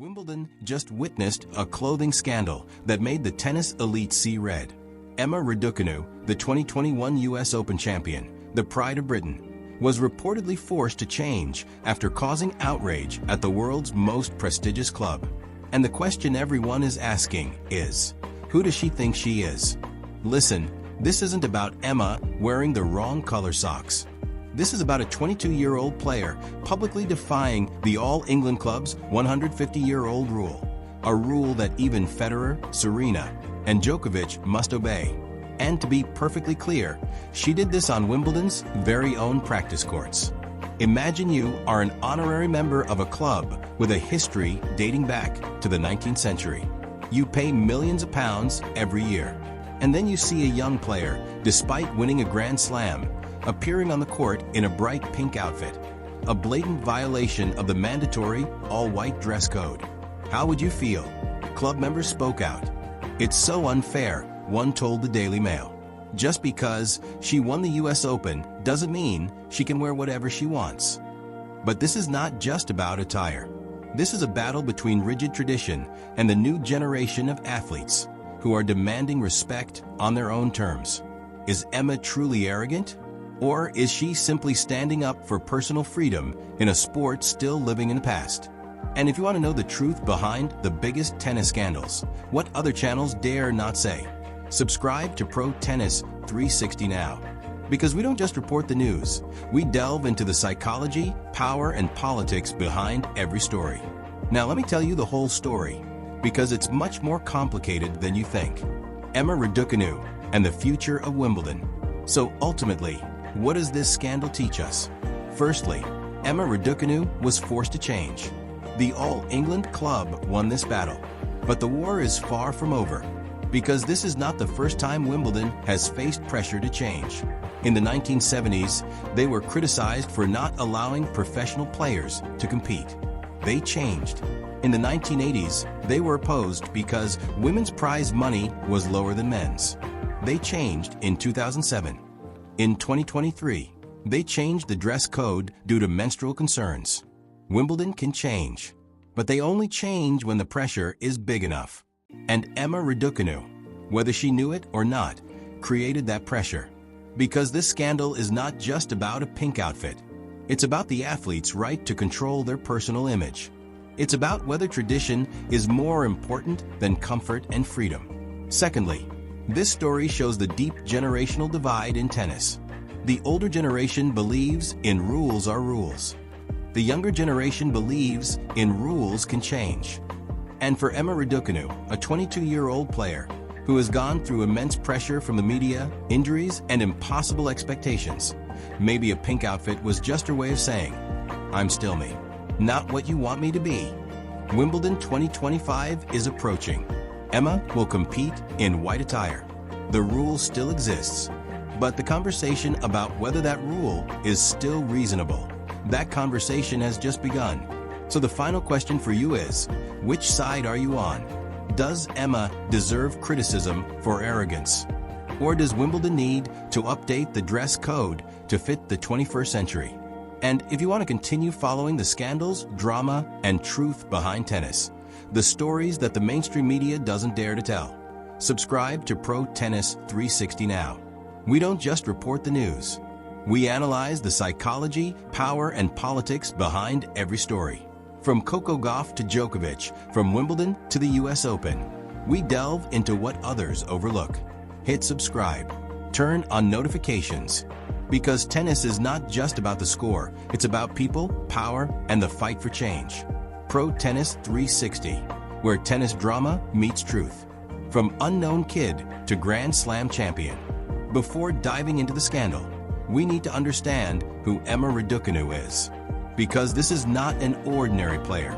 Wimbledon just witnessed a clothing scandal that made the tennis elite see red. Emma Raducanu, the 2021 US Open champion, the pride of Britain, was reportedly forced to change after causing outrage at the world's most prestigious club. And the question everyone is asking is, who does she think she is? Listen, this isn't about Emma wearing the wrong color socks. This is about a 22-year-old player publicly defying the All England Club's 150-year-old rule, a rule that even Federer, Serena, and Djokovic must obey. And to be perfectly clear, she did this on Wimbledon's very own practice courts. Imagine you are an honorary member of a club with a history dating back to the 19th century. You pay millions of pounds every year. And then you see a young player, despite winning a Grand Slam, appearing on the court in a bright pink outfit, a blatant violation of the mandatory all-white dress code. How would you feel? Club members spoke out. It's so unfair, one told the Daily Mail. Just because she won the US Open doesn't mean she can wear whatever she wants. But this is not just about attire. This is a battle between rigid tradition and the new generation of athletes who are demanding respect on their own terms. Is Emma truly arrogant? Or is she simply standing up for personal freedom in a sport still living in the past? And if you want to know the truth behind the biggest tennis scandals, what other channels dare not say, subscribe to Pro Tennis 360 now. Because we don't just report the news, we delve into the psychology, power, and politics behind every story. Now let me tell you the whole story, because it's much more complicated than you think. Emma Raducanu and the future of Wimbledon. So ultimately, what does this scandal teach us? Firstly, Emma Raducanu was forced to change. The All England Club won this battle. But the war is far from over, because this is not the first time Wimbledon has faced pressure to change. In the 1970s, they were criticized for not allowing professional players to compete. They changed. In the 1980s, they were opposed because women's prize money was lower than men's. They changed in 2007. In 2023, they changed the dress code due to menstrual concerns. Wimbledon can change, but they only change when the pressure is big enough. And Emma Raducanu, whether she knew it or not, created that pressure. Because this scandal is not just about a pink outfit. It's about the athlete's right to control their personal image. It's about whether tradition is more important than comfort and freedom. Secondly, this story shows the deep generational divide in tennis. The older generation believes in rules are rules. The younger generation believes in rules can change. And for Emma Raducanu, a 22-year-old player who has gone through immense pressure from the media, injuries, and impossible expectations, maybe a pink outfit was just her way of saying, I'm still me, not what you want me to be. Wimbledon 2025 is approaching. Emma will compete in white attire. The rule still exists, but the conversation about whether that rule is still reasonable, that conversation has just begun. So the final question for you is, which side are you on? Does Emma deserve criticism for arrogance? Or does Wimbledon need to update the dress code to fit the 21st century? And if you want to continue following the scandals, drama, and truth behind tennis, the stories that the mainstream media doesn't dare to tell, subscribe to Pro Tennis 360 now. We don't just report the news. We analyze the psychology, power, and politics behind every story. From Coco Gauff to Djokovic, from Wimbledon to the US Open, we delve into what others overlook. Hit subscribe. Turn on notifications. Because tennis is not just about the score, it's about people, power, and the fight for change. Pro Tennis 360, where tennis drama meets truth. From unknown kid to Grand Slam champion. Before diving into the scandal, we need to understand who Emma Raducanu is. Because this is not an ordinary player.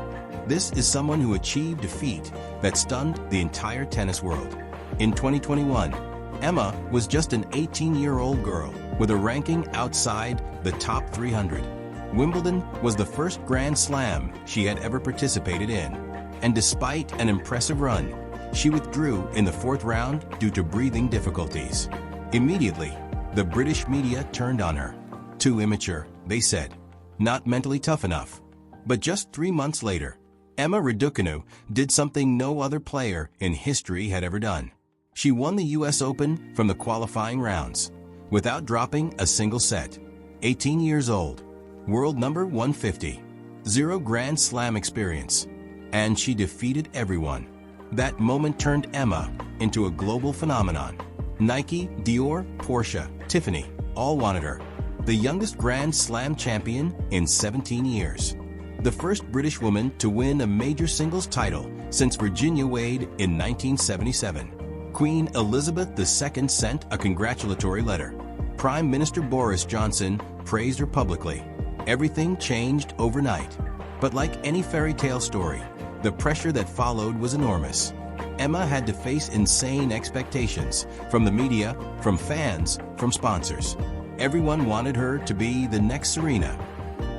This is someone who achieved a feat that stunned the entire tennis world. In 2021, Emma was just an 18-year-old girl with a ranking outside the top 300. Wimbledon was the first Grand Slam she had ever participated in. And despite an impressive run, she withdrew in the fourth round due to breathing difficulties. Immediately, the British media turned on her. Too immature, they said. Not mentally tough enough. But just 3 months later, Emma Raducanu did something no other player in history had ever done. She won the US Open from the qualifying rounds without dropping a single set. 18 years old, world number 150, zero Grand Slam experience, and she defeated everyone. That moment turned Emma into a global phenomenon. Nike, Dior, Porsche, Tiffany all wanted her. The youngest Grand Slam champion in 17 years. The first British woman to win a major singles title since Virginia Wade in 1977. Queen Elizabeth II sent a congratulatory letter. Prime Minister Boris Johnson praised her publicly. Everything changed overnight. But like any fairy tale story, the pressure that followed was enormous. Emma had to face insane expectations from the media, from fans, from sponsors. Everyone wanted her to be the next Serena.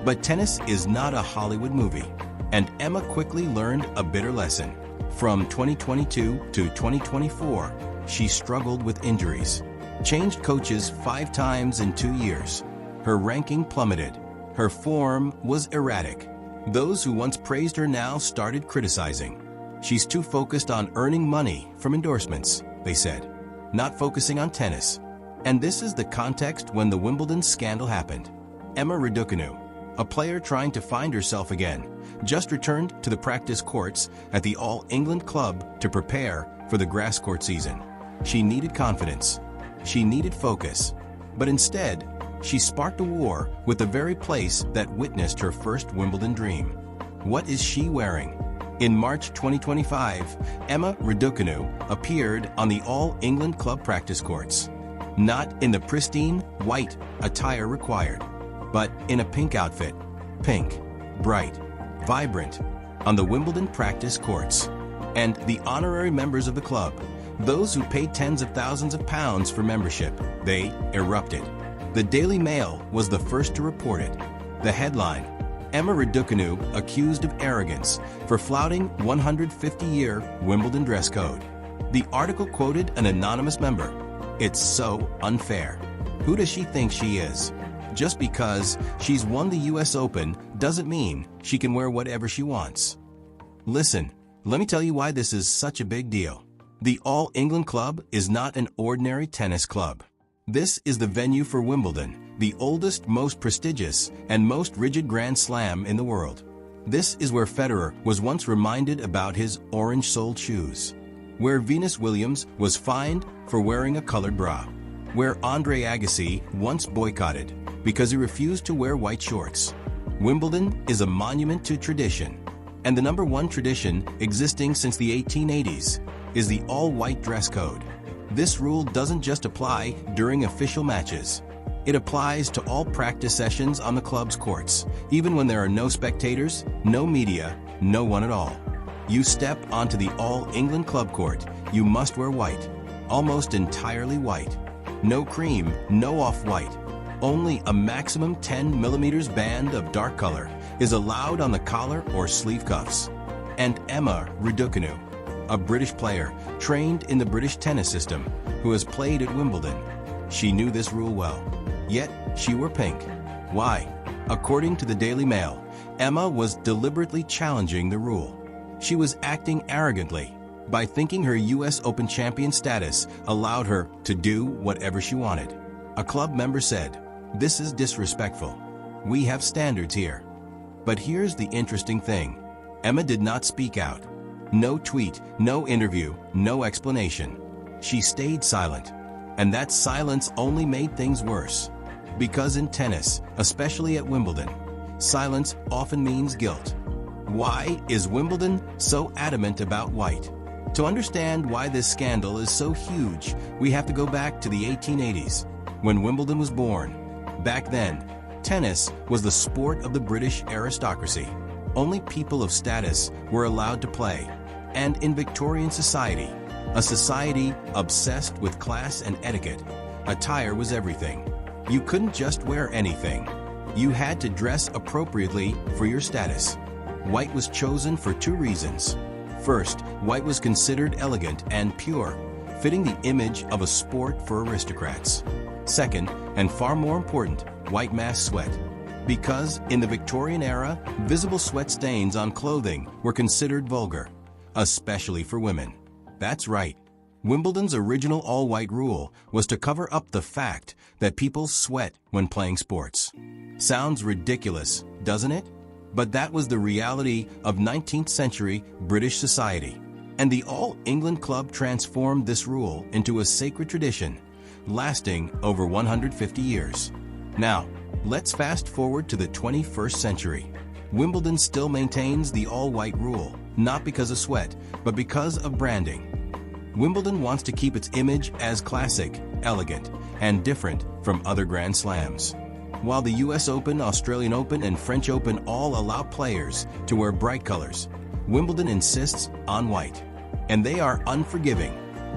But tennis is not a Hollywood movie, and Emma quickly learned a bitter lesson. From 2022 to 2024, she struggled with injuries, changed coaches 5 times in 2 years. Her ranking plummeted. Her form was erratic. Those who once praised her now started criticizing. She's too focused on earning money from endorsements, they said, not focusing on tennis. And this is the context when the Wimbledon scandal happened. Emma Raducanu, a player trying to find herself again, just returned to the practice courts at the All England Club to prepare for the grass court season. She needed confidence. She needed focus. But instead, she sparked a war with the very place that witnessed her first Wimbledon dream. What is she wearing? In March 2025, Emma Raducanu appeared on the All England Club practice courts. Not in the pristine, white attire required, but in a pink outfit. Pink, bright, vibrant, on the Wimbledon practice courts. And the honorary members of the club, those who paid tens of thousands of pounds for membership, they erupted. The Daily Mail was the first to report it. The headline, Emma Raducanu accused of arrogance for flouting 150-year Wimbledon dress code. The article quoted an anonymous member. It's so unfair. Who does she think she is? Just because she's won the US Open doesn't mean she can wear whatever she wants. Listen, let me tell you why this is such a big deal. The All England Club is not an ordinary tennis club. This is the venue for Wimbledon, the oldest, most prestigious, and most rigid Grand Slam in the world. This is where Federer was once reminded about his orange-soled shoes, where Venus Williams was fined for wearing a colored bra, where Andre Agassi once boycotted because he refused to wear white shorts. Wimbledon is a monument to tradition, and the #1 tradition existing since the 1880s is the all-white dress code. This rule doesn't just apply during official matches. It applies to all practice sessions on the club's courts, even when there are no spectators, no media, no one at all. You step onto the All England Club court, you must wear white, almost entirely white. No cream, no off-white. Only a maximum 10 millimeters band of dark color is allowed on the collar or sleeve cuffs. And Emma Raducanu, a British player trained in the British tennis system who has played at Wimbledon. She knew this rule well. Yet, she wore pink. Why? According to the Daily Mail, Emma was deliberately challenging the rule. She was acting arrogantly by thinking her US Open champion status allowed her to do whatever she wanted. A club member said, "This is disrespectful. We have standards here." But here's the interesting thing. Emma did not speak out. No tweet, no interview, no explanation. She stayed silent. And that silence only made things worse. Because in tennis, especially at Wimbledon, silence often means guilt. Why is Wimbledon so adamant about white? To understand why this scandal is so huge, we have to go back to the 1880s, when Wimbledon was born. Back then, tennis was the sport of the British aristocracy. Only people of status were allowed to play. And in Victorian society, a society obsessed with class and etiquette, attire was everything. You couldn't just wear anything. You had to dress appropriately for your status. White was chosen for 2 reasons. First, white was considered elegant and pure, fitting the image of a sport for aristocrats. Second, and far more important, white masked sweat. Because in the Victorian era, visible sweat stains on clothing were considered vulgar, especially for women. That's right. Wimbledon's original all-white rule was to cover up the fact that people sweat when playing sports. Sounds ridiculous, doesn't it? But that was the reality of 19th century British society. And the All England Club transformed this rule into a sacred tradition, lasting over 150 years. Now, let's fast forward to the 21st century. Wimbledon still maintains the all-white rule, not because of sweat, but because of branding. Wimbledon wants to keep its image as classic, elegant, and different from other Grand Slams. While the US Open, Australian Open, and French Open all allow players to wear bright colors, Wimbledon insists on white. And they are unforgiving.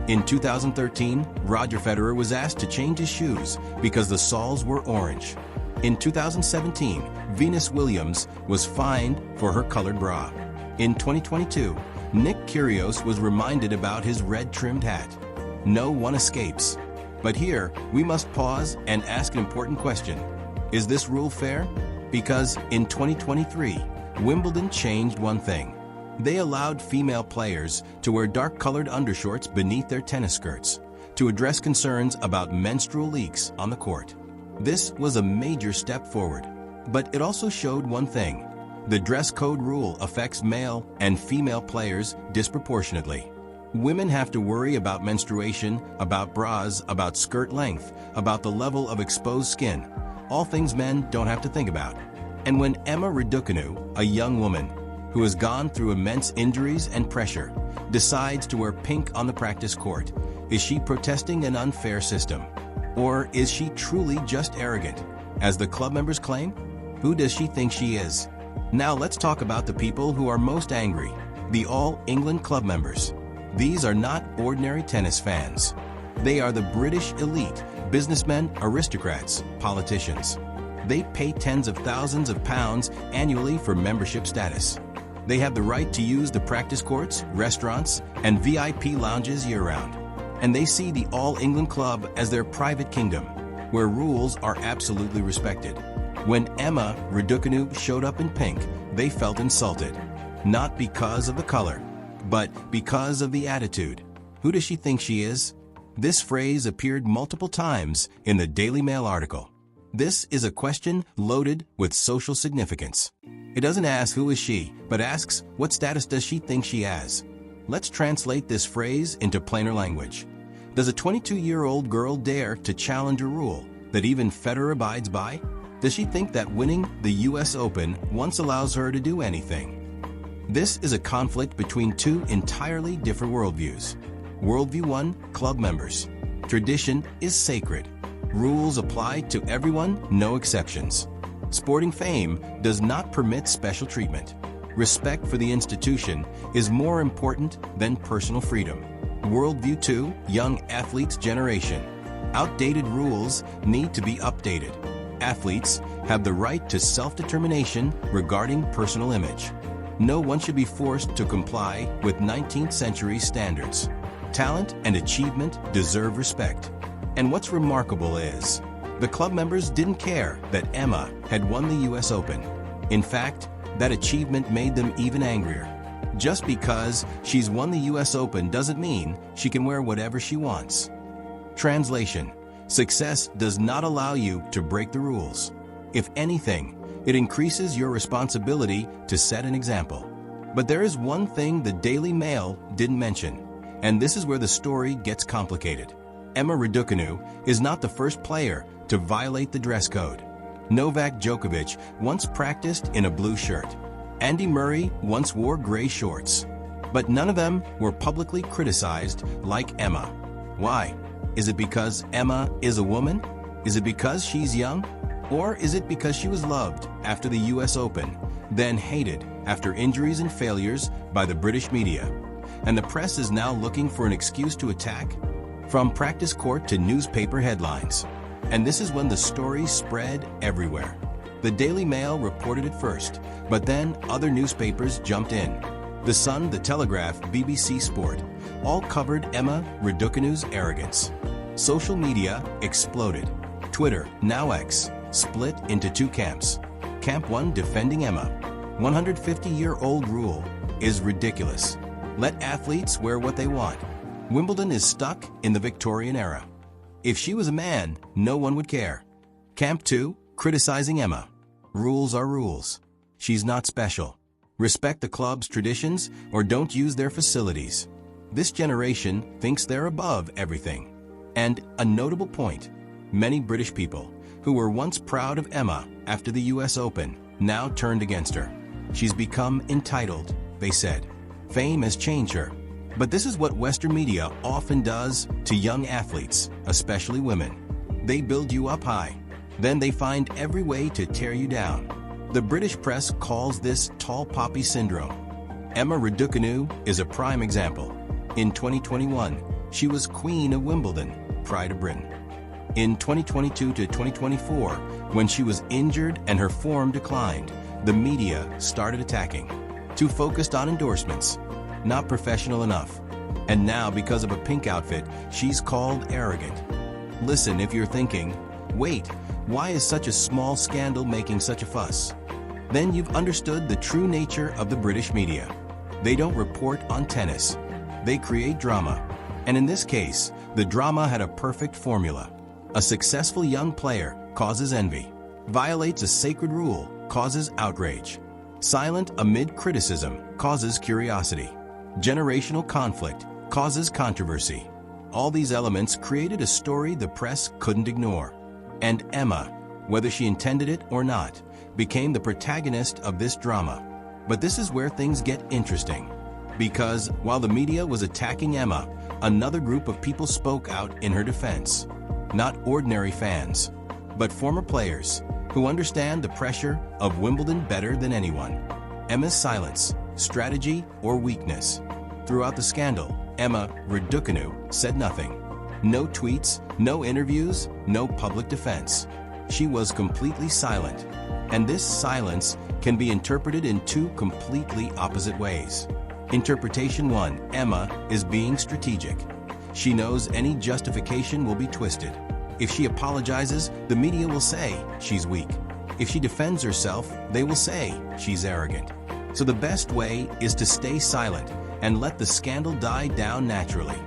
In 2013, Roger Federer was asked to change his shoes because the soles were orange. In 2017, Venus Williams was fined for her colored bra. In 2022, Nick Kyrgios was reminded about his red-trimmed hat. No one escapes. But here, we must pause and ask an important question. Is this rule fair? Because in 2023, Wimbledon changed one thing. They allowed female players to wear dark-colored undershorts beneath their tennis skirts to address concerns about menstrual leaks on the court. This was a major step forward. But it also showed one thing. The dress code rule affects male and female players disproportionately. Women have to worry about menstruation, about bras, about skirt length, about the level of exposed skin, all things men don't have to think about. And when Emma Raducanu, a young woman who has gone through immense injuries and pressure, decides to wear pink on the practice court, is she protesting an unfair system? Or is she truly just arrogant, as the club members claim? Who does she think she is? Now let's talk about the people who are most angry, the All England Club members. These are not ordinary tennis fans. They are the British elite, businessmen, aristocrats, politicians. They pay tens of thousands of pounds annually for membership status. They have the right to use the practice courts, restaurants, and VIP lounges year-round. And they see the All England Club as their private kingdom, where rules are absolutely respected. When Emma Raducanu showed up in pink, they felt insulted. Not because of the color, but because of the attitude. Who does she think she is? This phrase appeared multiple times in the Daily Mail article. This is a question loaded with social significance. It doesn't ask who is she, but asks what status does she think she has. Let's translate this phrase into plainer language. Does a 22-year-old girl dare to challenge a rule that even Federer abides by? Does she think that winning the US Open once allows her to do anything? This is a conflict between two entirely different worldviews. Worldview 1, club members. Tradition is sacred. Rules apply to everyone, no exceptions. Sporting fame does not permit special treatment. Respect for the institution is more important than personal freedom. Worldview 2, young athletes generation. Outdated rules need to be updated. Athletes have the right to self-determination regarding personal image. No one should be forced to comply with 19th century standards. Talent and achievement deserve respect. And what's remarkable is, the club members didn't care that Emma had won the US Open. In fact, that achievement made them even angrier. Just because she's won the US Open doesn't mean she can wear whatever she wants. Translation: success does not allow you to break the rules. If anything, it increases your responsibility to set an example. But there is one thing the Daily Mail didn't mention, and this is where the story gets complicated. Emma Raducanu is not the first player to violate the dress code. Novak Djokovic once practiced in a blue shirt. Andy Murray once wore gray shorts. But none of them were publicly criticized like Emma. Why? Is it because Emma is a woman? Is it because she's young? Or is it because she was loved after the US Open, then hated after injuries and failures by the British media? And the press is now looking for an excuse to attack? From practice court to newspaper headlines. And this is when the story spread everywhere. The Daily Mail reported it first, but then other newspapers jumped in. The Sun, The Telegraph, BBC Sport all covered Emma Raducanu's arrogance. Social media exploded. Twitter, now X, split into two camps. Camp 1 defending Emma. 150-year-old rule is ridiculous. Let athletes wear what they want. Wimbledon is stuck in the Victorian era. If she was a man, no one would care. Camp 2, criticizing Emma. Rules are rules. She's not special. Respect the club's traditions or don't use their facilities. This generation thinks they're above everything. And a notable point, many British people who were once proud of Emma after the US Open now turned against her. She's become entitled, they said. Fame has changed her. But this is what Western media often does to young athletes, especially women. They build you up high. Then they find every way to tear you down. The British press calls this tall poppy syndrome. Emma Raducanu is a prime example. In 2021, she was Queen of Wimbledon, Pride of Britain. In 2022 to 2024, when she was injured and her form declined, the media started attacking. Too focused on endorsements, not professional enough. And now, because of a pink outfit, she's called arrogant. Listen if you're thinking, wait, why is such a small scandal making such a fuss? Then you've understood the true nature of the British media. They don't report on tennis. They create drama. And in this case, the drama had a perfect formula. A successful young player causes envy, violates a sacred rule, causes outrage. Silent amid criticism causes curiosity. Generational conflict causes controversy. All these elements created a story the press couldn't ignore. And Emma, whether she intended it or not, became the protagonist of this drama. But this is where things get interesting. Because while the media was attacking Emma, another group of people spoke out in her defense. Not ordinary fans, but former players who understand the pressure of Wimbledon better than anyone. Emma's silence, strategy, or weakness. Throughout the scandal, Emma Raducanu said nothing. No tweets, no interviews, no public defense. She was completely silent. And this silence can be interpreted in two completely opposite ways. Interpretation 1, Emma is being strategic. She knows any justification will be twisted. If she apologizes, the media will say she's weak. If she defends herself, they will say she's arrogant. So the best way is to stay silent and let the scandal die down naturally.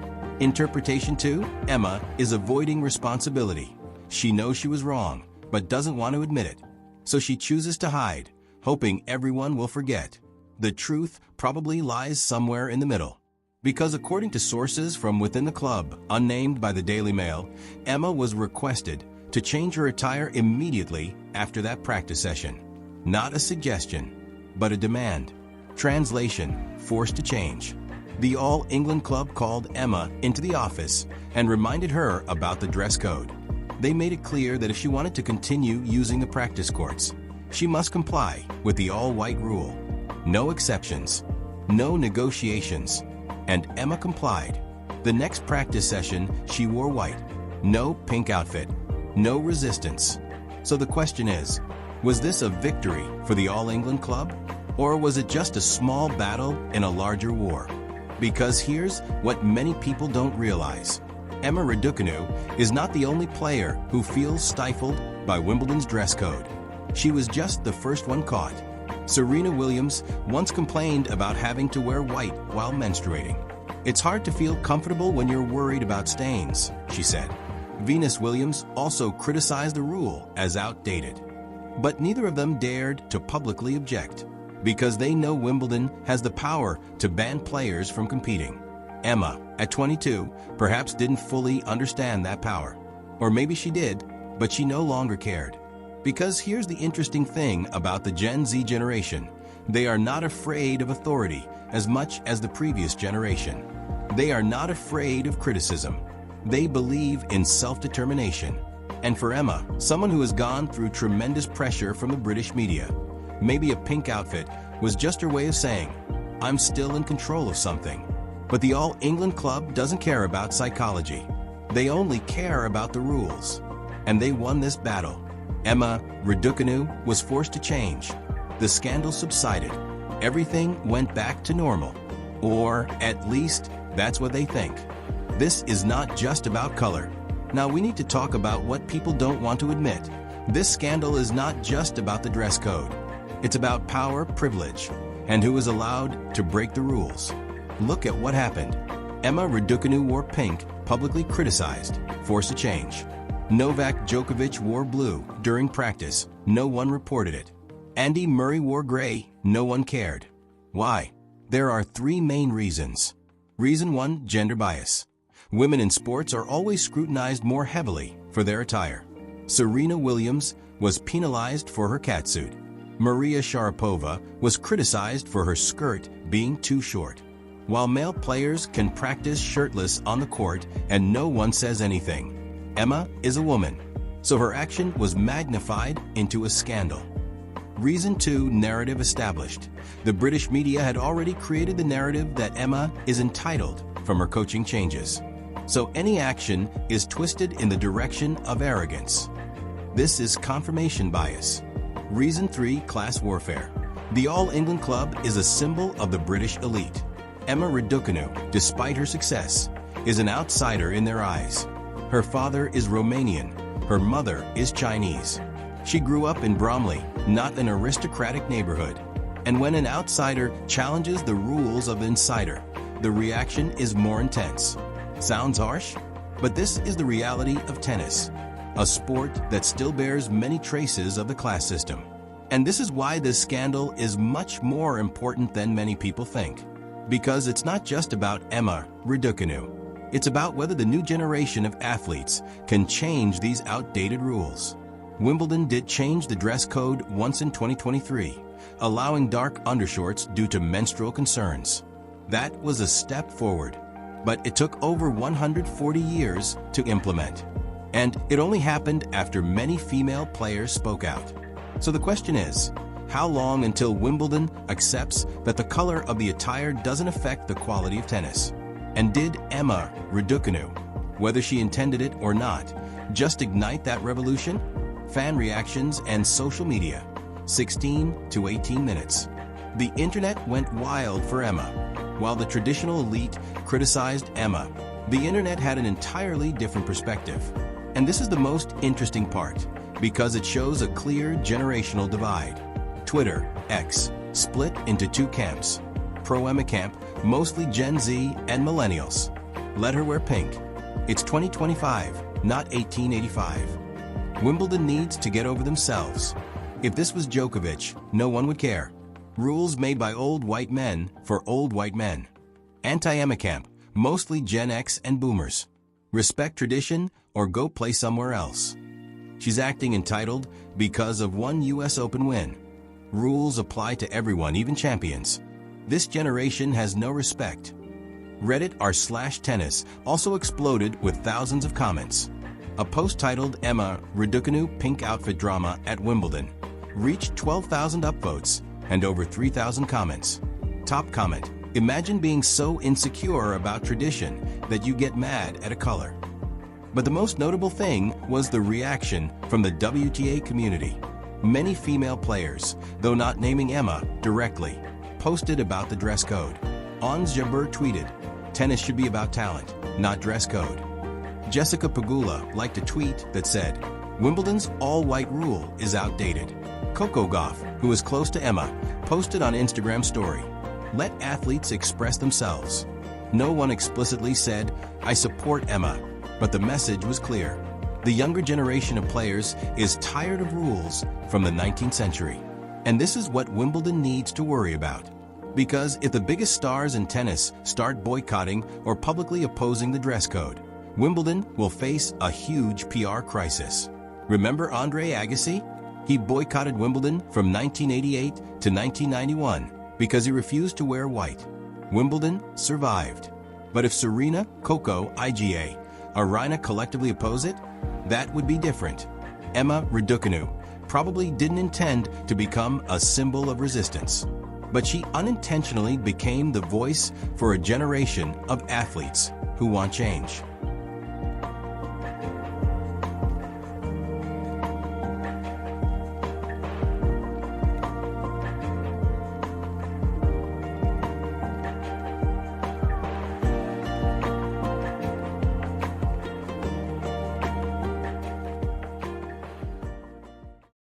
Interpretation 2, Emma is avoiding responsibility. She knows she was wrong, but doesn't want to admit it. So she chooses to hide, hoping everyone will forget. The truth probably lies somewhere in the middle. Because according to sources from within the club, unnamed by the Daily Mail, Emma was requested to change her attire immediately after that practice session. Not a suggestion, but a demand. Translation, forced to change. The All England Club called Emma into the office and reminded her about the dress code. They made it clear that if she wanted to continue using the practice courts, she must comply with the all-white rule. No exceptions, no negotiations. And Emma complied. The next practice session, she wore white. No pink outfit. No resistance. So the question is, was this a victory for the All England Club? Or was it just a small battle in a larger war? Because here's what many people don't realize. Emma Raducanu is not the only player who feels stifled by Wimbledon's dress code. She was just the first one caught. Serena Williams once complained about having to wear white while menstruating. It's hard to feel comfortable when you're worried about stains, she said. Venus Williams also criticized the rule as outdated. But neither of them dared to publicly object, because they know Wimbledon has the power to ban players from competing. Emma, at 22, perhaps didn't fully understand that power. Or maybe she did, but she no longer cared. Because here's the interesting thing about the Gen Z generation. They are not afraid of authority as much as the previous generation. They are not afraid of criticism. They believe in self-determination. And for Emma, someone who has gone through tremendous pressure from the British media, maybe a pink outfit was just her way of saying, I'm still in control of something. But the All England Club doesn't care about psychology. They only care about the rules. And they won this battle. Emma Raducanu was forced to change. The scandal subsided. Everything went back to normal. Or at least, that's what they think. This is not just about color. Now we need to talk about what people don't want to admit. This scandal is not just about the dress code. It's about power, privilege, and who is allowed to break the rules. Look at what happened. Emma Raducanu wore pink, publicly criticized, forced a change. Novak Djokovic wore blue during practice. No one reported it. Andy Murray wore gray. No one cared. Why? There are three main reasons. Reason 1, gender bias. Women in sports are always scrutinized more heavily for their attire. Serena Williams was penalized for her catsuit. Maria Sharapova was criticized for her skirt being too short. While male players can practice shirtless on the court and no one says anything, Emma is a woman, so her action was magnified into a scandal. Reason 2, narrative established. The British media had already created the narrative that Emma is entitled from her coaching changes. So any action is twisted in the direction of arrogance. This is confirmation bias. Reason 3, class warfare. The All England Club is a symbol of the British elite. Emma Raducanu, despite her success, is an outsider in their eyes. Her father is Romanian. Her mother is Chinese. She grew up in Bromley, not an aristocratic neighborhood. And when an outsider challenges the rules of the insider, the reaction is more intense. Sounds harsh? But this is the reality of tennis, a sport that still bears many traces of the class system. And this is why this scandal is much more important than many people think. Because it's not just about Emma Raducanu. It's about whether the new generation of athletes can change these outdated rules. Wimbledon did change the dress code once in 2023, allowing dark undershorts due to menstrual concerns. That was a step forward, but it took over 140 years to implement. And it only happened after many female players spoke out. So the question is, how long until Wimbledon accepts that the color of the attire doesn't affect the quality of tennis? And did Emma Raducanu, whether she intended it or not, just ignite that revolution? Fan reactions and social media, 16 to 18 minutes. The internet went wild for Emma. While the traditional elite criticized Emma, the internet had an entirely different perspective. And this is the most interesting part, because it shows a clear generational divide. Twitter, X, split into two camps. Pro-Emma camp, mostly Gen Z and millennials. Let her wear pink. It's 2025, not 1885. Wimbledon needs to get over themselves. If this was Djokovic, no one would care. Rules made by old white men for old white men. Anti-Emma camp, mostly Gen X and boomers. Respect tradition or go play somewhere else. She's acting entitled because of one US Open win. Rules apply to everyone, even champions. This generation has no respect. Reddit r/tennis also exploded with thousands of comments. A post titled Emma Raducanu Pink Outfit Drama at Wimbledon reached 12,000 upvotes and over 3,000 comments. Top comment: imagine being so insecure about tradition that you get mad at a color. But the most notable thing was the reaction from the WTA community. Many female players, though not naming Emma directly, posted about the dress code. Ons Jabeur tweeted, "Tennis should be about talent, not dress code." Jessica Pegula liked a tweet that said, "Wimbledon's all-white rule is outdated." Coco Gauff, who is close to Emma, posted on Instagram story, "Let athletes express themselves." No one explicitly said, "I support Emma," but the message was clear. The younger generation of players is tired of rules from the 19th century. And this is what Wimbledon needs to worry about. Because if the biggest stars in tennis start boycotting or publicly opposing the dress code, Wimbledon will face a huge PR crisis. Remember Andre Agassi? He boycotted Wimbledon from 1988 to 1991 because he refused to wear white. Wimbledon survived. But if Serena, Coco, IGA, or Raina collectively oppose it, that would be different. Emma Raducanu probably didn't intend to become a symbol of resistance, but she unintentionally became the voice for a generation of athletes who want change.